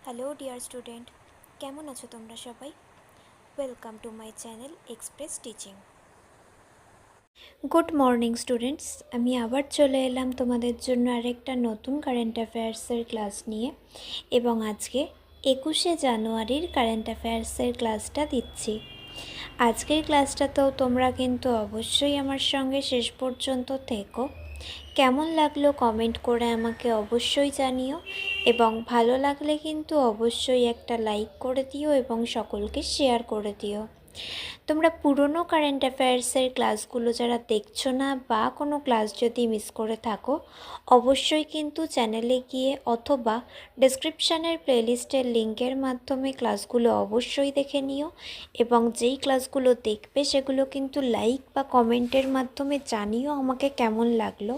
Hello dear student, কেমন আছো তোমরা সবাই? Welcome to my channel express teaching. Good morning students, আমি আবার চলে এলাম তোমাদের জন্য আরেকটা নতুন কারেন্ট অ্যাফেয়ার্সের ক্লাস নিয়ে, এবং আজকে 21শে জানুয়ারির কারেন্ট অ্যাফেয়ার্সের ক্লাসটা দিচ্ছি। আজকের ক্লাসটাতেও তোমরা কিন্তু অবশ্যই আমার সঙ্গে শেষ পর্যন্ত থেকো। কেমন লাগলো কমেন্ট করে আমাকে অবশ্যই জানিও, এবং ভালো লাগলে কিন্তু অবশ্যই একটা লাইক করে দিও এবং সকলকে শেয়ার করে দিও। তোমরা পুরনো কারেন্ট অ্যাফেয়ার্সের ক্লাসগুলো যারা দেখছো না বা কোনো ক্লাস যদি মিস করে থাকো, অবশ্যই কিন্তু চ্যানেলে গিয়ে অথবা ডেসক্রিপশানের প্লেলিস্টের লিঙ্কের মাধ্যমে ক্লাসগুলো অবশ্যই দেখে নিও, এবং যেই ক্লাসগুলো দেখবে সেগুলো কিন্তু লাইক বা কমেন্টের মাধ্যমে জানিও আমাকে কেমন লাগলো।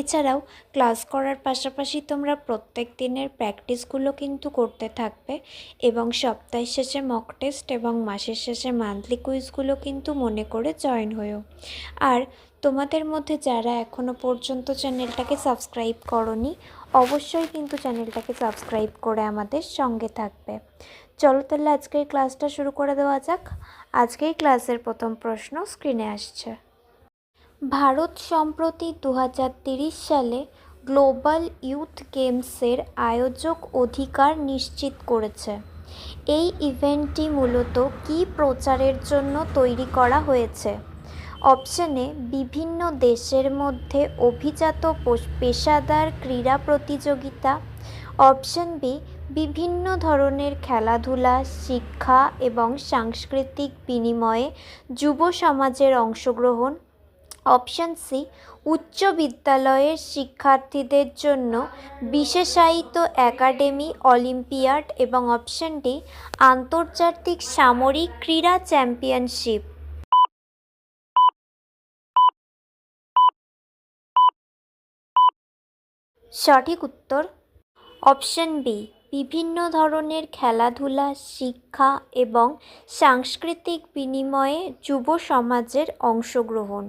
এছাড়াও ক্লাস করার পাশাপাশি তোমরা প্রত্যেক দিনের প্র্যাকটিসগুলো কিন্তু করতে থাকবে, এবং সপ্তাহের শেষে মক টেস্ট এবং মাসের শেষে মান্থলি কুইজগুলো কিন্তু মনে করে জয়েন হয়েও। আর তোমাদের মধ্যে যারা এখনও পর্যন্ত চ্যানেলটাকে সাবস্ক্রাইব করোনি, অবশ্যই কিন্তু চ্যানেলটাকে সাবস্ক্রাইব করে আমাদের সঙ্গে থাকবে। চলো তাহলে আজকের ক্লাসটা শুরু করে দেওয়া যাক। আজকের ক্লাসের প্রথম প্রশ্ন স্ক্রিনে আসছে। ভারত সম্প্রতি 2030 সালে গ্লোবাল ইউথ গেমসের আয়োজক অধিকার নিশ্চিত করেছে। এই ইভেন্টটি মূলত কী প্রচারের জন্য তৈরি করা হয়েছে? অপশানে বিভিন্ন দেশের মধ্যে অভিজাত পেশাদার ক্রীড়া প্রতিযোগিতা, অপশান বি বিভিন্ন ধরনের খেলাধুলা, শিক্ষা এবং সাংস্কৃতিক বিনিময়ে যুব সমাজের অংশগ্রহণ, অপশান সি উচ্চ বিদ্যালয়ের শিক্ষার্থীদের জন্য বিশেষায়িত একাডেমি অলিম্পিয়াড, এবং অপশান ডি আন্তর্জাতিক সামরিক ক্রীড়া চ্যাম্পিয়নশিপ। সঠিক উত্তর অপশান বি বিভিন্ন ধরনের খেলাধুলা, শিক্ষা এবং সাংস্কৃতিক বিনিময়ে যুব সমাজের অংশগ্রহণ।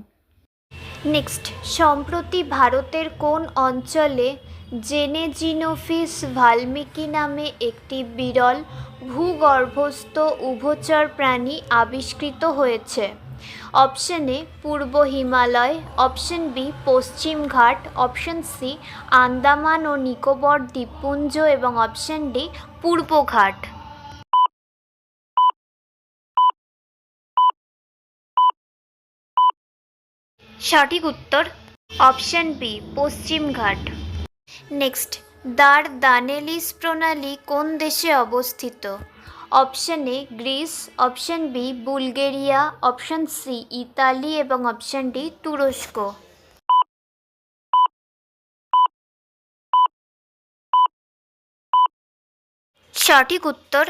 নেক্সট, সম্প্রতি ভারতের কোন অঞ্চলে জেনেজিনোফিস ভালমিকি নামে একটি বিরল ভূগর্ভস্থ উভচর প্রাণী আবিষ্কৃত হয়েছে? অপশানে পূর্ব হিমালয়, অপশান বি পশ্চিম ঘাট, অপশান সি আন্দামান ও নিকোবর দ্বীপপুঞ্জ, এবং অপশান ডি পূর্ব ঘাট। সঠিক উত্তর অপশান বি পশ্চিম ঘাট। নেক্সট, দ্বার দানেলিস প্রণালী কোন দেশে অবস্থিত? Option A Greece, option B Bulgaria, option C ইতালি, এবং অপশান ডি তুরস্ক। সঠিক উত্তর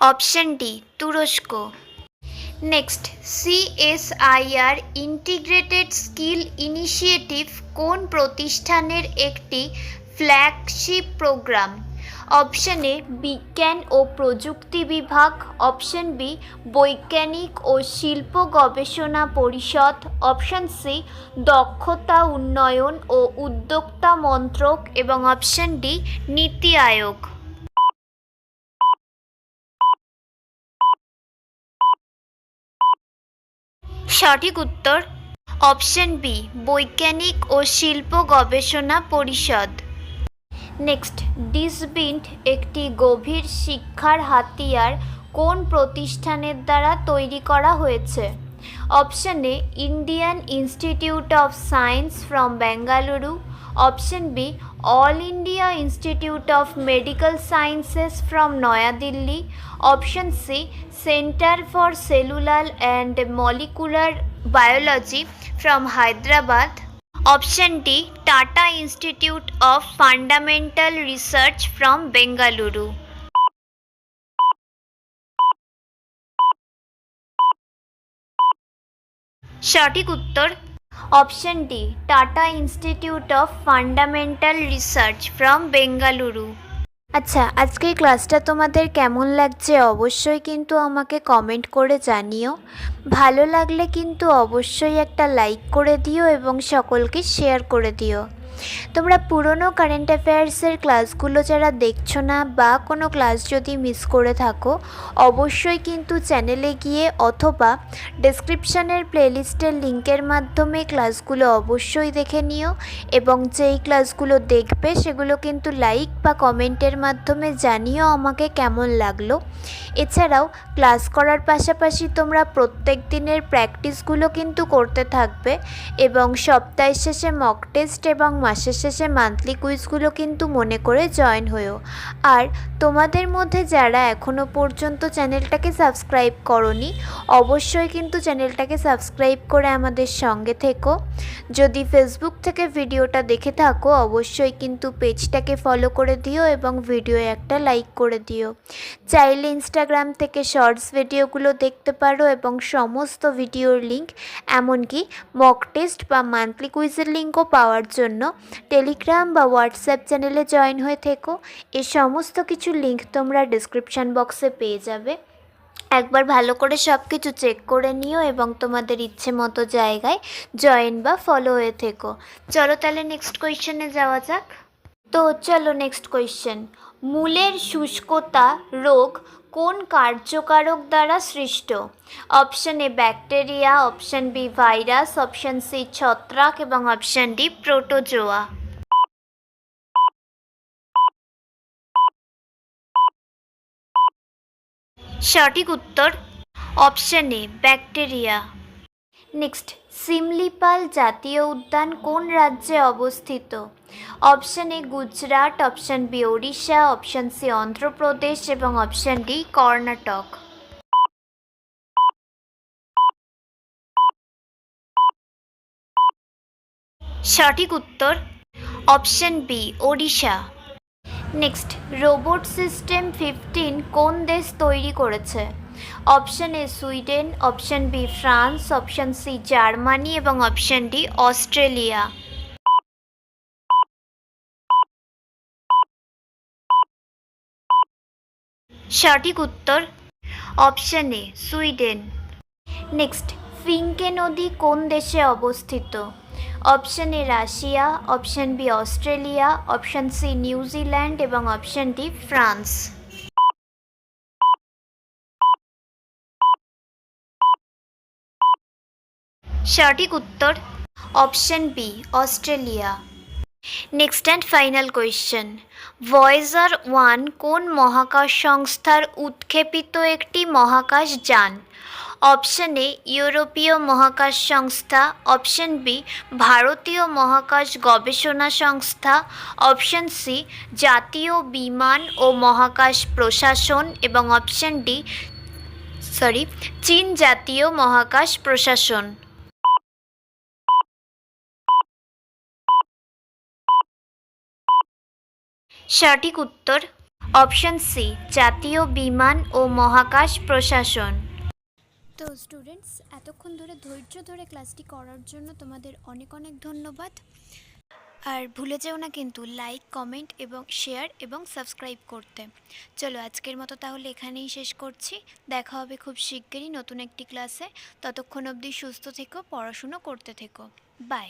অপশান ডি তুরস্ক। Next, CSIR integrated skill initiative কোন প্রতিষ্ঠানের একটি ফ্ল্যাগশিপ প্রোগ্রাম? অপশান এ বিজ্ঞান ও প্রযুক্তি বিভাগ, অপশান বি বৈজ্ঞানিক ও শিল্প গবেষণা পরিষদ, অপশান সি দক্ষতা উন্নয়ন ও উদ্যোক্তা মন্ত্রক, এবং অপশান ডি নীতি আয়োগ। সঠিক উত্তর অপশান বি বৈজ্ঞানিক ও শিল্প গবেষণা পরিষদ। নেক্সট, ডিসবিন্ট একটি গভীর শিক্ষার হাতিয়ার কোন প্রতিষ্ঠানের দ্বারা তৈরি করা হয়েছে? Option A Indian Institute of Science from Bengaluru, option B All India Institute of Medical Sciences from Naya Dilli, option C centre for cellular and molecular biology from Hyderabad, option D Tata Institute of Fundamental Research from Bengaluru. সঠিক উত্তর option D Tata Institute of Fundamental Research from Bengaluru. আচ্ছা, আজকের ক্লাসটা তোমাদের কেমন লাগছে অবশ্যই কিন্তু আমাকে কমেন্ট করে জানিও। ভালো লাগলে কিন্তু অবশ্যই একটা লাইক করে দিও এবং সকলকে শেয়ার করে দিও। তোমরা পুরনো কারেন্ট অ্যাফেয়ার্সের ক্লাসগুলো যারা দেখছো না বা কোনো ক্লাস যদি মিস করে থাকো, অবশ্যই কিন্তু চ্যানেলে গিয়ে অথবা ডেসক্রিপশানের প্লেলিস্টের লিঙ্কের মাধ্যমে ক্লাসগুলো অবশ্যই দেখে নিও এবং যেই ক্লাসগুলো দেখবে সেগুলো কিন্তু লাইক বা কমেন্টের মাধ্যমে জানিও আমাকে কেমন লাগলো। এছাড়াও ক্লাস করার পাশাপাশি তোমরা প্রত্যেক দিনের প্র্যাকটিসগুলো কিন্তু করতে থাকবে এবং সপ্তাহের শেষে মক টেস্ট এবং মাসের শেষে মান্থলি কুইজগুলো কিন্তু মনে করে জয়েন হয়েও। আর তোমাদের মধ্যে যারা এখনও পর্যন্ত চ্যানেলটাকে সাবস্ক্রাইব করোনি, অবশ্যই কিন্তু চ্যানেলটাকে সাবস্ক্রাইব করে আমাদের সঙ্গে থেকো। যদি ফেসবুক থেকে ভিডিওটা দেখে থাকো, অবশ্যই কিন্তু পেজটাকে ফলো করে দিও এবং ভিডিও একটা লাইক করে দিও। চাইলে ইনস্টাগ্রাম থেকে শর্টস ভিডিওগুলো দেখতে পারো এবং সমস্ত ভিডিওর লিঙ্ক, এমনকি মক টেস্ট বা মান্থলি কুইজের লিঙ্কও পাওয়ার জন্য টেলিগ্রাম বা হোয়াটসঅ্যাপ চ্যানেলে জয়েন হয়ে থেকো। এই সমস্ত কিছু লিঙ্ক তোমরা ডিসক্রিপশান বক্সে পেয়ে যাবে। একবার ভালো করে সব কিছু চেক করে নিও এবং তোমাদের ইচ্ছে মতো জায়গায় জয়েন বা ফলো হয়ে থেকো। চলো তাহলে নেক্সট কোয়েশ্চেনে যাওয়া যাক। তো চলো নেক্সট কোয়েশ্চেন। মূলের শুষ্কতা রোগ কোন কার্যকারক দ্বারা সৃষ্ট? Option A bacteria, option B virus, option C ছত্রাক এবং অপশন ডি প্রোটোজোয়া। সঠিক উত্তর option A bacteria. Next, Simlipal জাতীয় উদ্যান কোন রাজ্যে অবস্থিত? Option A Gujarat, option B Odisha, option C Andhra Pradesh এবং অপশন ডি কর্ণাটক। সঠিক উত্তর option B Odisha. Next, robot system 15 কোন দেশ তৈরি করেছে? Option A Sweden, option B France, option C Germany এবং অপশন ডি অস্ট্রেলিয়া। সঠিক উত্তর option A Sweden. Next, Finke নদী কোন দেশে অবস্থিত? Option A Russia, option B Australia, option C New Zealand এবং অপশন ডি ফ্রান্স। সঠিক উত্তর option B Australia. Next and final question. Voyager 1 কোন মহাকাশ সংস্থার উৎক্ষেপিত একটি মহাকাশ যান? অপশন এ ইউরোপীয় মহাকাশ সংস্থা, অপশন বি ভারতীয় মহাকাশ গবেষণা সংস্থা, অপশন সি জাতীয় বিমান ও মহাকাশ প্রশাসন এবং অপশন ডি চীন জাতীয় মহাকাশ প্রশাসন। সঠিক উত্তর অপশন সি জাতীয় বিমান ও মহাকাশ প্রশাসন। তো স্টুডেন্টস, এতক্ষণ ধরে ধৈর্য ধরে ক্লাসটি করার জন্য তোমাদের অনেক অনেক ধন্যবাদ। আর ভুলে যেও না কিন্তু লাইক, কমেন্ট এবং শেয়ার এবং সাবস্ক্রাইব করতে। চলো আজকের মতো তাহলে এখানেই শেষ করছি। দেখা হবে খুব শিগগিরই নতুন একটি ক্লাসে। ততক্ষণ অবধি সুস্থ থেকো, পড়াশুনো করতে থেকো। বাই।